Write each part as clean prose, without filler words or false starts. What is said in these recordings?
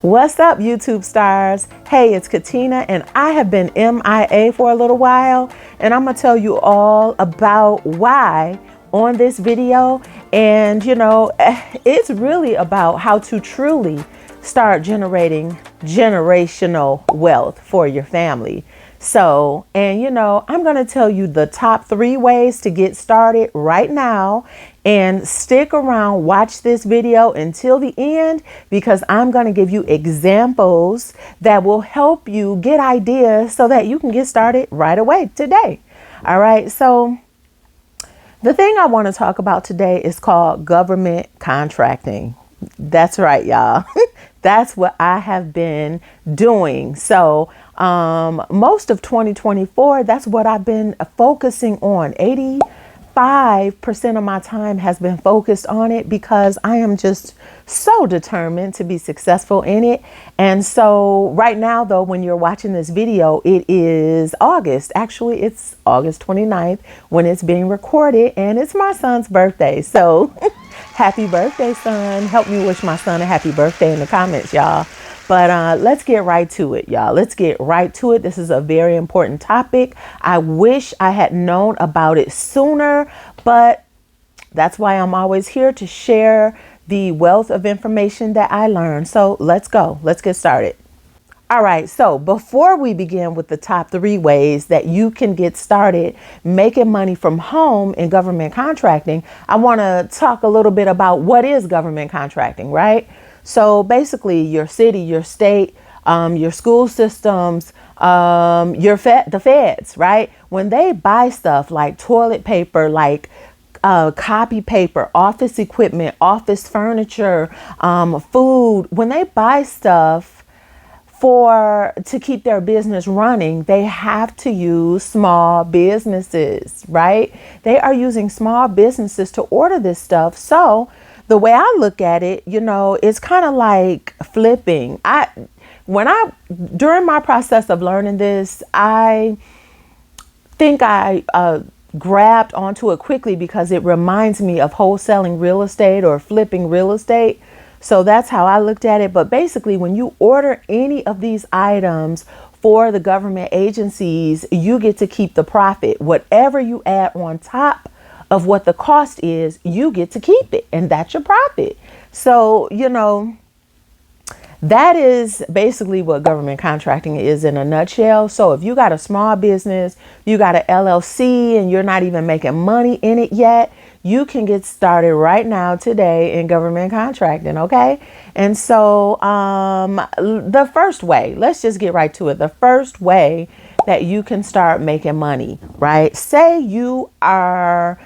What's up, YouTube stars? Hey, it's Katina, and I have been MIA for a little while, and I'm gonna tell you all about why on this video. And it's really about how to truly start generating generational wealth for your family. So, I'm going to tell you the top 3 ways to get started right now, and stick around, watch this video until the end, because I'm going to give you examples that will help you get ideas so that you can get started right away today. All right. So the thing I want to talk about today is called government contracting. That's right, y'all. That's what I have been doing. So most of 2024, that's what I've been focusing on. 85% of my time has been focused on it because I am just so determined to be successful in it. And so right now, though, when you're watching this video, it is August. Actually, it's August 29th when it's being recorded, and it's my son's birthday. So happy birthday, son. Help me wish my son a happy birthday in the comments, y'all. But let's get right to it, y'all. Let's get right to it. This is a very important topic. I wish I had known about it sooner, but that's why I'm always here to share the wealth of information that I learned. So let's go. Let's get started. All right. So before we begin with the top 3 ways that you can get started making money from home in government contracting, I want to talk a little bit about what is government contracting, right? So basically your city, your state, your school systems, the feds, right? When they buy stuff like toilet paper, like copy paper, office equipment, office furniture, food, when they buy stuff to keep their business running, they have to use small businesses, right? They are using small businesses to order this stuff. So the way I look at it, it's kind of like flipping. During my process of learning this, I think I grabbed onto it quickly because it reminds me of wholesaling real estate or flipping real estate. So that's how I looked at it. But basically, when you order any of these items for the government agencies, you get to keep the profit. Whatever you add on top of what the cost is, you get to keep it, and that's your profit. So, that is basically what government contracting is in a nutshell. So if you got a small business, you got an LLC, and you're not even making money in it yet, you can get started right now today in government contracting. Okay. And so the first way, let's just get right to it. The first way that you can start making money, right? Say you got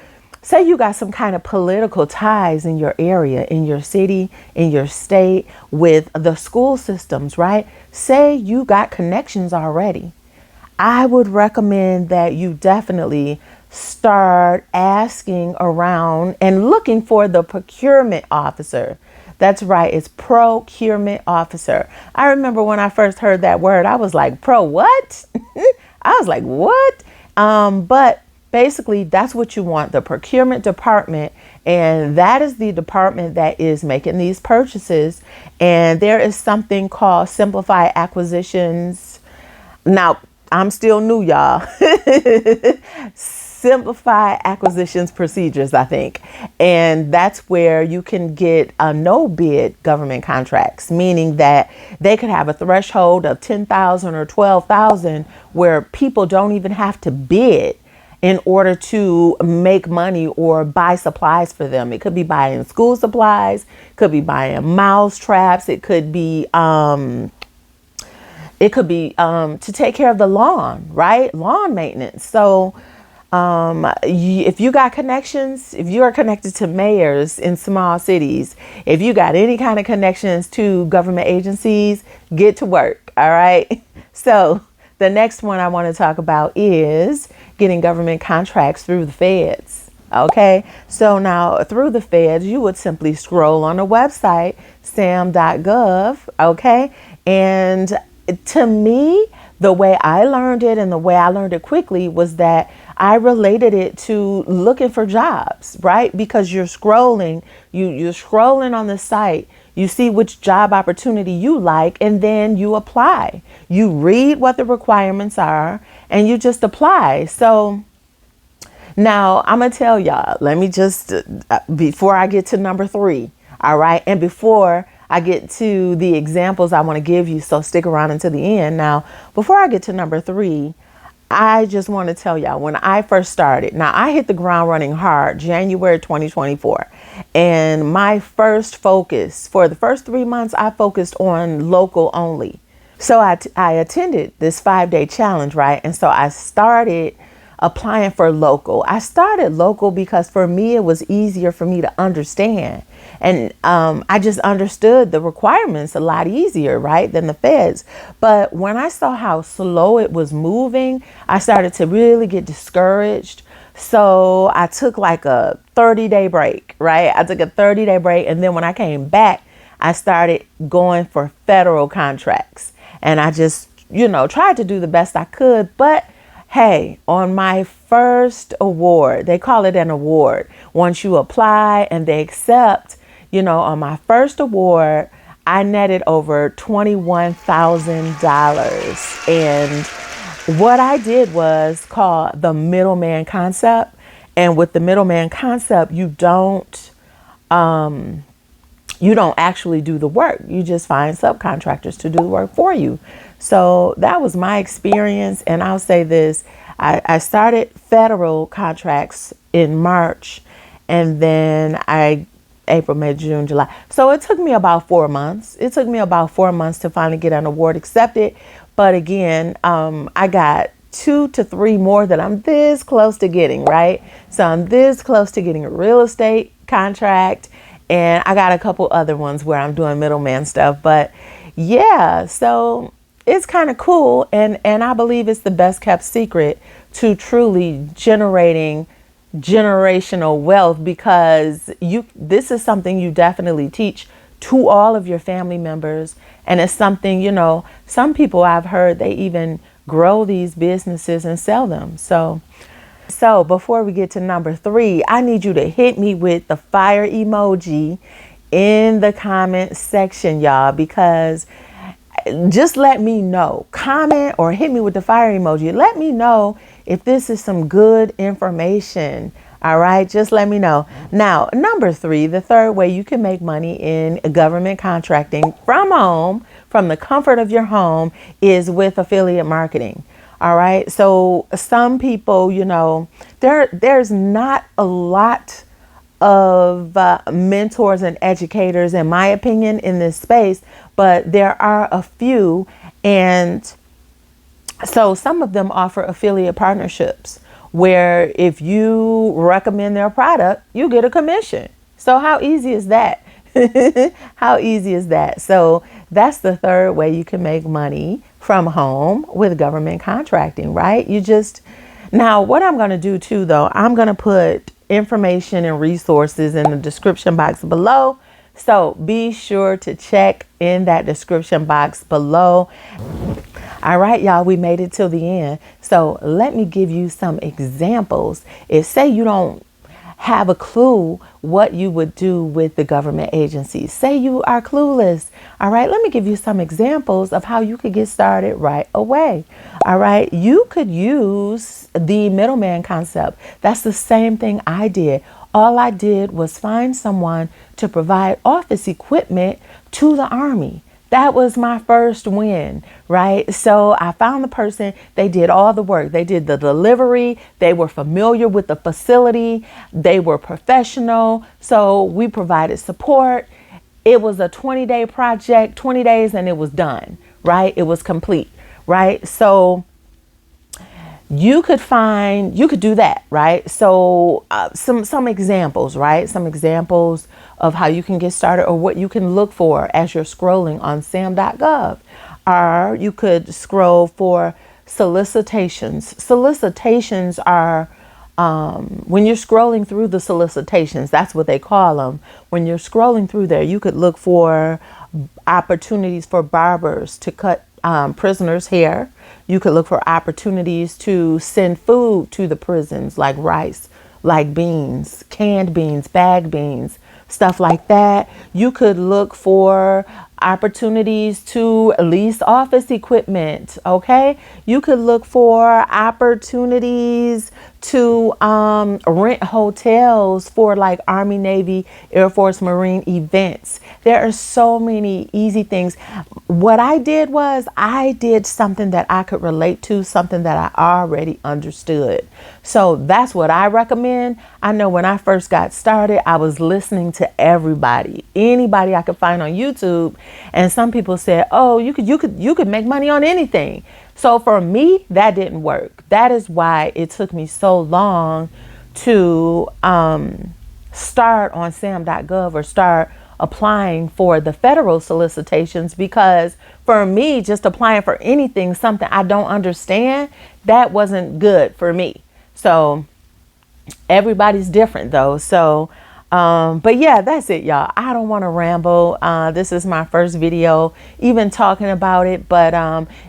some kind of political ties in your area, in your city, in your state, with the school systems, right? Say you got connections already. I would recommend that you definitely start asking around and looking for the procurement officer. That's right. It's procurement officer. I remember when I first heard that word, I was like, what? I was like, what? But basically, that's what you want, the procurement department. And that is the department that is making these purchases. And there is something called simplified acquisitions. Now, I'm still new, y'all. Simplified acquisitions procedures, I think. And that's where you can get a no bid government contracts, meaning that they could have a threshold of 10,000 or 12,000 where people don't even have to bid in order to make money or buy supplies for them. It could be buying school supplies, could be buying mouse traps, it could be to take care of the lawn, right? Lawn maintenance. So if you got connections, if you are connected to mayors in small cities, if you got any kind of connections to government agencies, get to work. All right. So the next one I want to talk about is getting government contracts through the feds. Okay. So now through the feds, you would simply scroll on the website, sam.gov. Okay. And to me, the way I learned it and the way I learned it quickly was that I related it to looking for jobs, right? Because you're scrolling on the site, You see which job opportunity you like, and then you apply. You read what the requirements are, and you just apply. So now I'm going to tell y'all, let me just, before I get to number 3, all right, and before I get to the examples I want to give you, so stick around until the end. Now, before I get to number 3, I just want to tell y'all, when I first started, now I hit the ground running hard January 2024. And my first focus for the first 3 months, I focused on local only. So I attended this 5-day challenge, right? And so I started applying for local. I started local because for me, it was easier for me to understand. And I just understood the requirements a lot easier, right, than the feds. But when I saw how slow it was moving, I started to really get discouraged. So I took like a 30-day break, right? I took a 30-day break. And then when I came back, I started going for federal contracts. And I just, tried to do the best I could. But hey, on my first award, they call it an award. Once you apply and they accept, on my first award, I netted over $21,000. And what I did was called the middleman concept. And with the middleman concept, you don't actually do the work. You just find subcontractors to do the work for you. So that was my experience. And I'll say this, I started federal contracts in March, and then April, May, June, July. So it took me about 4 months. It took me about 4 months to finally get an award accepted. But again, I got 2 to 3 more that I'm this close to getting, right? So I'm this close to getting a real estate contract. And I got a couple other ones where I'm doing middleman stuff. But yeah, so it's kind of cool. And I believe it's the best kept secret to truly generating generational wealth, because this is something you definitely teach to all of your family members. And it's something, some people I've heard, they even grow these businesses and sell them. So before we get to number 3, I need you to hit me with the fire emoji in the comment section, y'all, because just let me know. Comment or hit me with the fire emoji. Let me know if this is some good information. All right, just let me know. Now, number 3, the third way you can make money in government contracting from home, from the comfort of your home, is with affiliate marketing. All right. So some people, there's not a lot of mentors and educators, in my opinion, in this space, but there are a few. And so some of them offer affiliate partnerships where if you recommend their product, you get a commission. So how easy is that? How easy is that? So that's the third way you can make money from home with government contracting, right? Now what I'm going to do too, though, I'm going to put information and resources in the description box below. So be sure to check in that description box below. All right, y'all, we made it till the end. So let me give you some examples. If say you don't have a clue what you would do with the government agencies, say you are clueless. All right, let me give you some examples of how you could get started right away. All right, you could use the middleman concept. That's the same thing I did. All I did was find someone to provide office equipment to the Army. That was my first win, right? So I found the person, they did all the work. They did the delivery. They were familiar with the facility. They were professional. So we provided support. It was a 20-day project, 20 days, and it was done, right? It was complete, right? So you could do that, right? So some examples, right? Some examples of how you can get started or what you can look for as you're scrolling on sam.gov. Or you could scroll for solicitations. Solicitations are when you're scrolling through the solicitations, that's what they call them. When you're scrolling through there, you could look for opportunities for barbers to cut prisoners' hair. You could look for opportunities to send food to the prisons, like rice, like beans, canned beans, bagged beans, stuff like that. You could look for opportunities to lease office equipment. Okay, you could look for opportunities to rent hotels for like Army, Navy, Air Force, Marine events. There are so many easy things. What I did was I did something that I could relate to, something that I already understood. So that's what I recommend. I know when I first got started, I was listening to everybody, anybody I could find on YouTube. And some people said, oh, you could make money on anything. So for me, that didn't work. That is why it took me so long to start on sam.gov or start applying for the federal solicitations, because for me, just applying for anything, something I don't understand, that wasn't good for me. So everybody's different though. So but yeah, that's it, y'all. I don't want to ramble. This is my first video even talking about it, but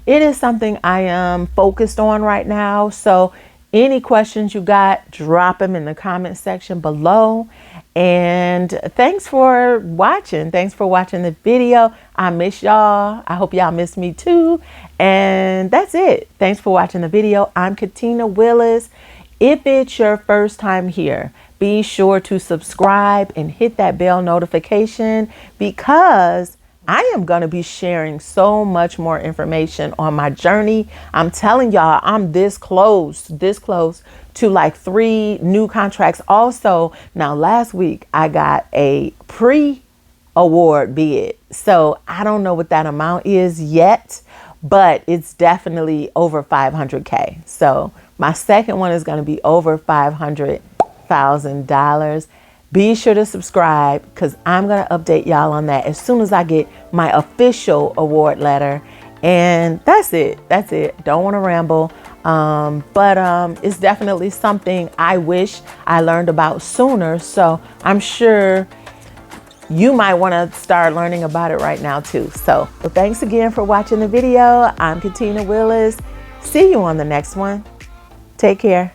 it is something I am focused on right now. So any questions you got, drop them in the comment section below. And thanks for watching. Thanks for watching the video. I miss y'all. I hope y'all miss me too. And that's it. Thanks for watching the video. I'm Katina Willis. If it's your first time here, be sure to subscribe and hit that bell notification, because I am going to be sharing so much more information on my journey. I'm telling y'all, I'm this close to like 3 new contracts. Also, now last week I got a pre-award bid. So I don't know what that amount is yet, but it's definitely over 500K. So my second one is going to be over $500,000. Be sure to subscribe, because I'm going to update y'all on that as soon as I get my official award letter. And that's it. That's it. Don't want to ramble. But it's definitely something I wish I learned about sooner. So I'm sure you might want to start learning about it right now too. So well, thanks again for watching the video. I'm Katina Willis. See you on the next one. Take care.